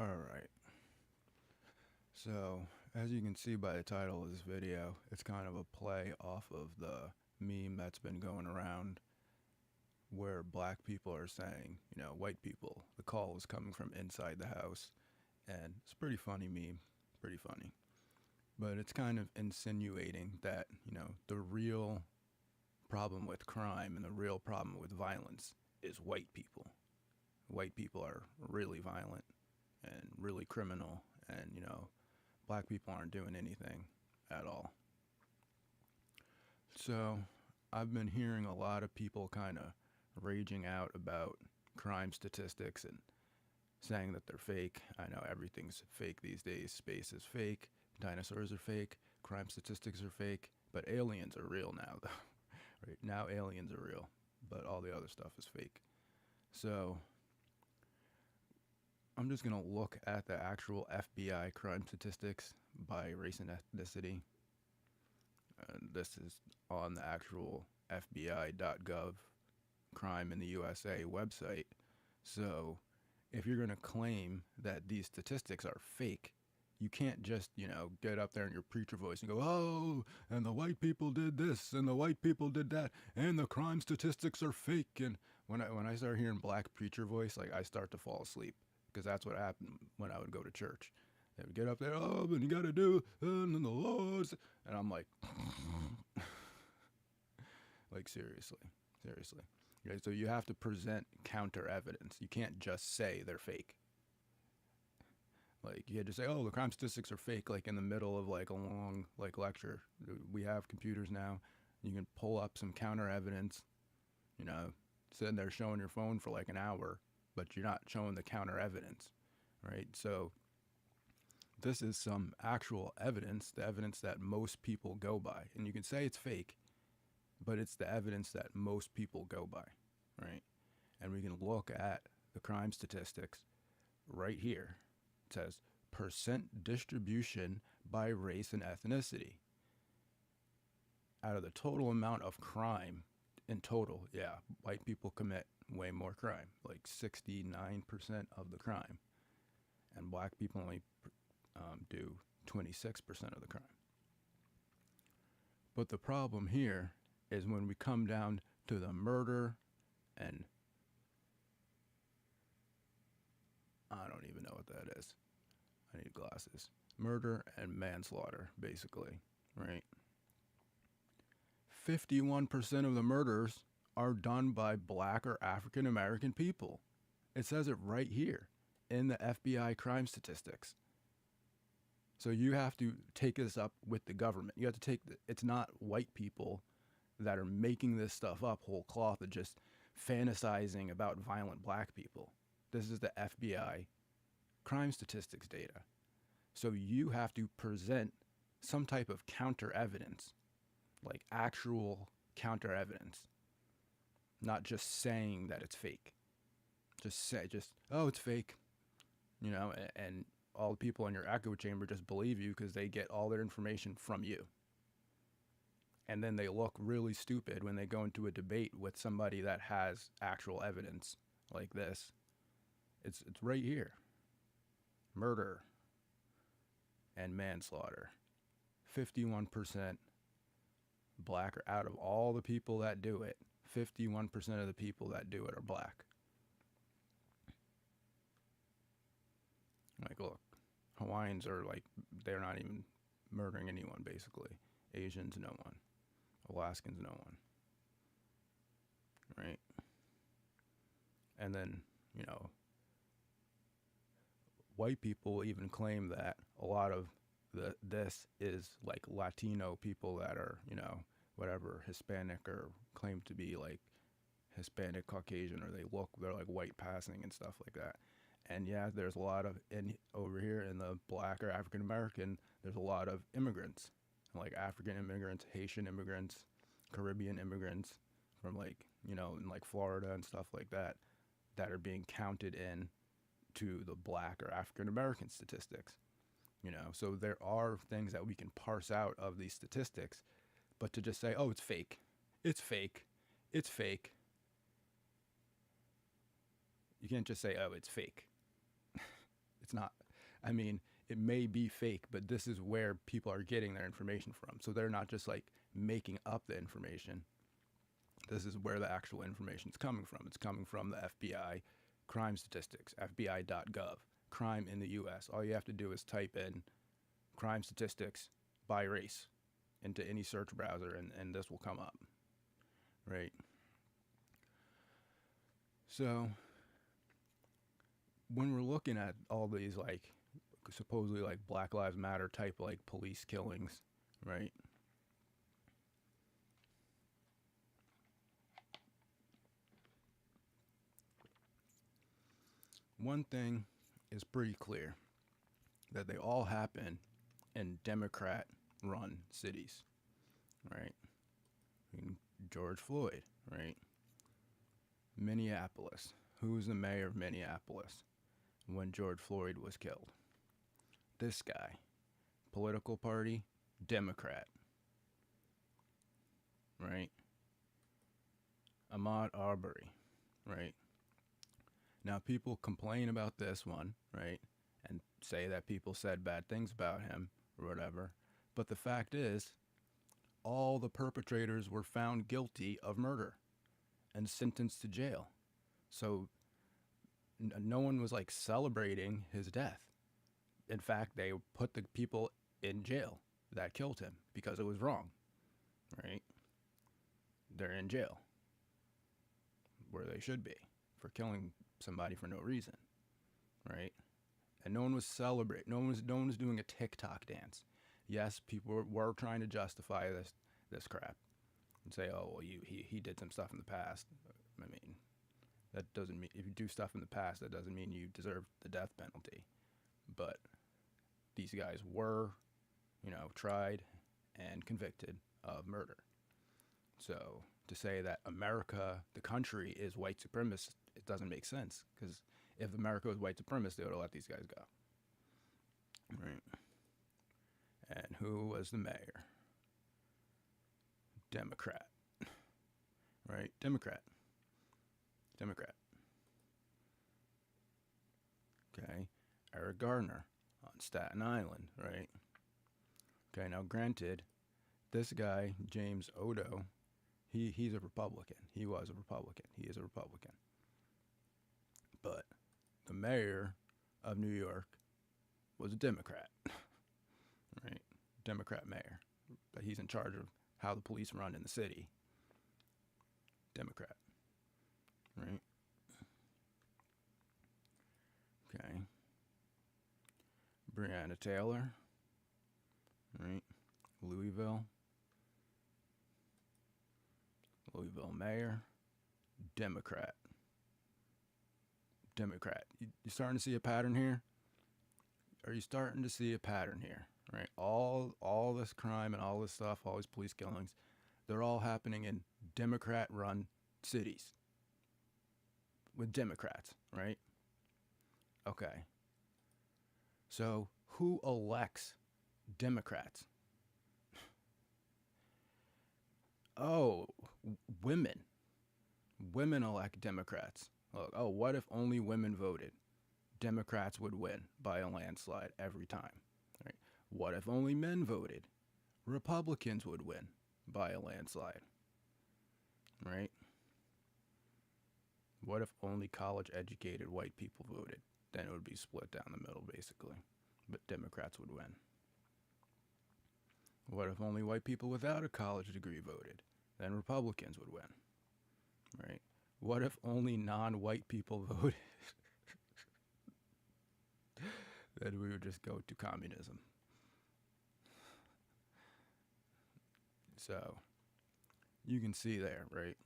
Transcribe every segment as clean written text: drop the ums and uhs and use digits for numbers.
All right. So, as you can see by the title of this video, it's kind of a play off of the meme that's been going around where black people are saying, white people, the call is coming from inside the house. And it's a pretty funny meme, pretty funny. But it's kind of insinuating that, the real problem with crime and the real problem with violence is white people. White people are really violent and really criminal, and, black people aren't doing anything at all. So I've been hearing a lot of people kind of raging out about crime statistics and saying that they're fake. I know everything's fake these days. Space is fake. Dinosaurs are fake. Crime statistics are fake. But aliens are real now, though. Right now, aliens are real, but all the other stuff is fake. So I'm just gonna look at the actual FBI crime statistics by race and ethnicity. This is on the actual FBI.gov crime in the USA website. So if you're going to claim that these statistics are fake, you can't just, get up there in your preacher voice and go, oh, and the white people did this, and the white people did that, and the crime statistics are fake. And when I start hearing black preacher voice, like I start to fall asleep, because that's what happened when I would go to church. They would get up there, oh, and you got to do, and then the laws, and I'm like, like seriously. Okay, so you have to present counter evidence. You can't just say they're fake. Like you had to say, "Oh, the crime statistics are fake." Like in the middle of like a long lecture, we have computers now. You can pull up some counter evidence. Sitting there showing your phone for like an hour, but you're not showing the counter evidence, right? So this is some actual evidence, the evidence that most people go by, and you can say it's fake, but it's the evidence that most people go by, right? And we can look at the crime statistics right here. It says percent distribution by race and ethnicity. Out of the total amount of crime in total, yeah, white people commit way more crime, like 69% of the crime. And black people only do 26% of the crime. But the problem here is when we come down to the murder and I don't even know what that is. I need glasses. Murder and manslaughter, basically, right? 51% of the murders are done by black or African American people. It says it right here in the FBI crime statistics. So you have to take this up with the government. You have to it's not white people that are making this stuff up whole cloth and just fantasizing about violent black people. This is the FBI crime statistics data. So you have to present some type of counter evidence, like actual counter evidence, not just saying that it's fake. Oh, it's fake, and all the people in your echo chamber just believe you because they get all their information from you. And then they look really stupid when they go into a debate with somebody that has actual evidence like this. It's right here. Murder and manslaughter. 51% black are out of all the people that do it. 51% of the people that do it are black. Like, look, Hawaiians are like, they're not even murdering anyone, basically. Asians, no one. Alaskans, no one. Right? And then, white people even claim that a lot of this is like Latino people that are, whatever, Hispanic or claim to be like Hispanic, Caucasian, or they're like white passing and stuff like that. And yeah, there's a lot of, over here in the black or African American, there's a lot of immigrants, like African immigrants, Haitian immigrants, Caribbean immigrants from like, in like Florida and stuff like that are being counted in to the black or African American statistics. So there are things that we can parse out of these statistics, but to just say, oh, it's fake, you can't just say, oh, it's fake. It's not, I mean, it may be fake, but this is where people are getting their information from. So they're not just like making up the information. This is where the actual information is coming from. It's coming from the FBI crime statistics, FBI.gov, crime in the US. All you have to do is type in crime statistics by race into any search browser, and this will come up, right? So when we're looking at all these like supposedly like Black Lives Matter type like police killings, right? One thing is pretty clear, that they all happen in Democrat run cities, right? George Floyd, right? Minneapolis. Who was the mayor of Minneapolis when George Floyd was killed? This guy. Political party, Democrat, right? Ahmaud Arbery, right? Now people complain about this one, right? And say that people said bad things about him or whatever. But the fact is, all the perpetrators were found guilty of murder and sentenced to jail. So no one was like celebrating his death. In fact, they put the people in jail that killed him because it was wrong, right? They're in jail where they should be for killing somebody for no reason, right? And no one was celebrating. No one was doing a TikTok dance. Yes, people were trying to justify this crap and say, oh well, he did some stuff in the past. I mean, that doesn't mean, if you do stuff in the past, that doesn't mean you deserve the death penalty. But these guys were, tried and convicted of murder. So to say that America, the country, is white supremacist, it doesn't make sense. Because if America was white supremacist, they would have let these guys go. Right. And who was the mayor? Democrat. Right? Democrat. Okay. Eric Gardner on Staten Island, right? Okay, now granted, this guy, James Odo, he's a Republican. He was a Republican. He is a Republican. But the mayor of New York was a Democrat, right? Democrat mayor. But he's in charge of how the police run in the city. Democrat, right? Okay. Breonna Taylor, right? Louisville mayor, Democrat. You starting to see a pattern here? Are you starting to see a pattern here? Right? All this crime and all this stuff, all these police killings, they're all happening in Democrat-run cities with Democrats, right? Okay. So who elects Democrats? Oh, women. Women elect Democrats. Oh, what if only women voted? Democrats would win by a landslide every time. Right? What if only men voted? Republicans would win by a landslide. Right? What if only college-educated white people voted? Then it would be split down the middle, basically. But Democrats would win. What if only white people without a college degree voted? Then Republicans would win. Right? What if only non-white people voted? Then we would just go to communism. So, you can see there, right?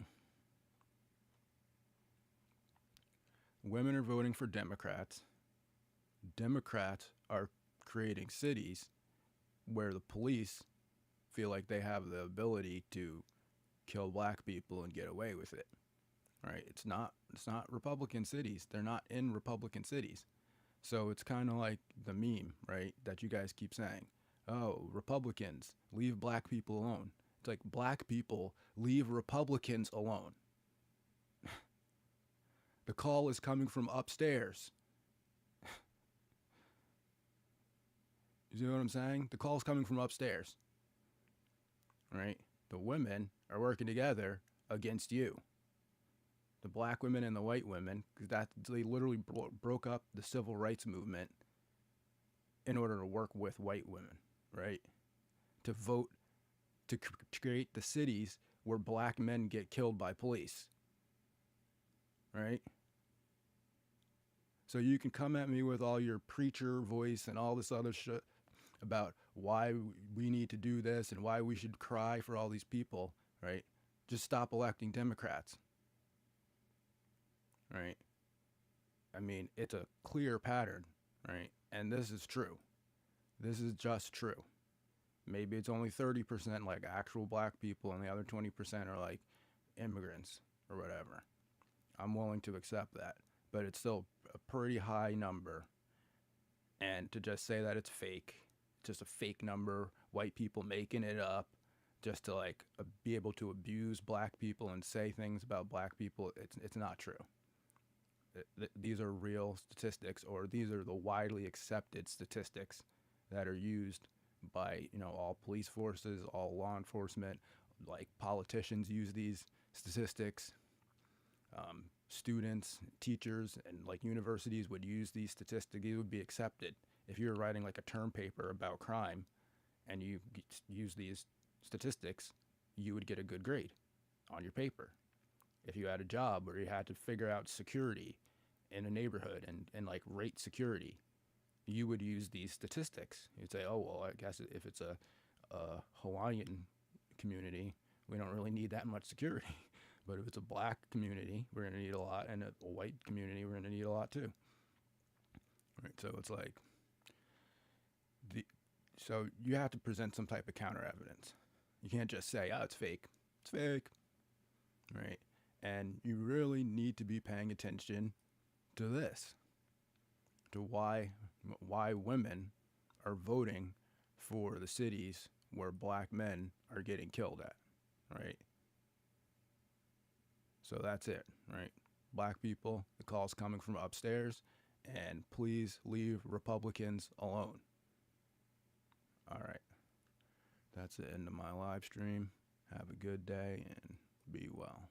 Women are voting for Democrats. Democrats are creating cities where the police feel like they have the ability to kill black people and get away with it. Right? It's not Republican cities. They're not in Republican cities. So it's kind of like the meme, right, that you guys keep saying. Oh, Republicans, leave black people alone. It's like, black people, leave Republicans alone. The call is coming from upstairs. You see what I'm saying? The call's coming from upstairs, right? The women are working together against you. The black women and the white women, because they literally broke up the civil rights movement in order to work with white women, right? To vote to create the cities where black men get killed by police, right? So you can come at me with all your preacher voice and all this other shit about why we need to do this and why we should cry for all these people, right? Just stop electing Democrats, right? I mean, it's a clear pattern, right? And this is true. This is just true. Maybe it's only 30% like actual black people and the other 20% are like immigrants or whatever. I'm willing to accept that, but it's still a pretty high number. And to just say that it's fake, just a fake number, white people making it up just to like be able to abuse black people and say things about black people, it's not true. These are real statistics, or these are the widely accepted statistics that are used by, you know, all police forces, all law enforcement, like politicians use these statistics. Students, teachers, and like universities would use these statistics. These would be accepted. If you were writing like a term paper about crime and you use these statistics, you would get a good grade on your paper. If you had a job where you had to figure out security in a neighborhood and like rate security, you would use these statistics. You'd say, oh, well, I guess if it's a Hawaiian community, we don't really need that much security. But if it's a black community, we're going to need a lot. And a white community, we're going to need a lot too. Right? So it's like, so you have to present some type of counter evidence. You can't just say, oh, it's fake. It's fake. Right? And you really need to be paying attention to this, to why women are voting for the cities where black men are getting killed at, right? So that's it, right? Black people, the call's coming from upstairs, and please leave Republicans alone. All right. That's the end of my live stream. Have a good day and be well.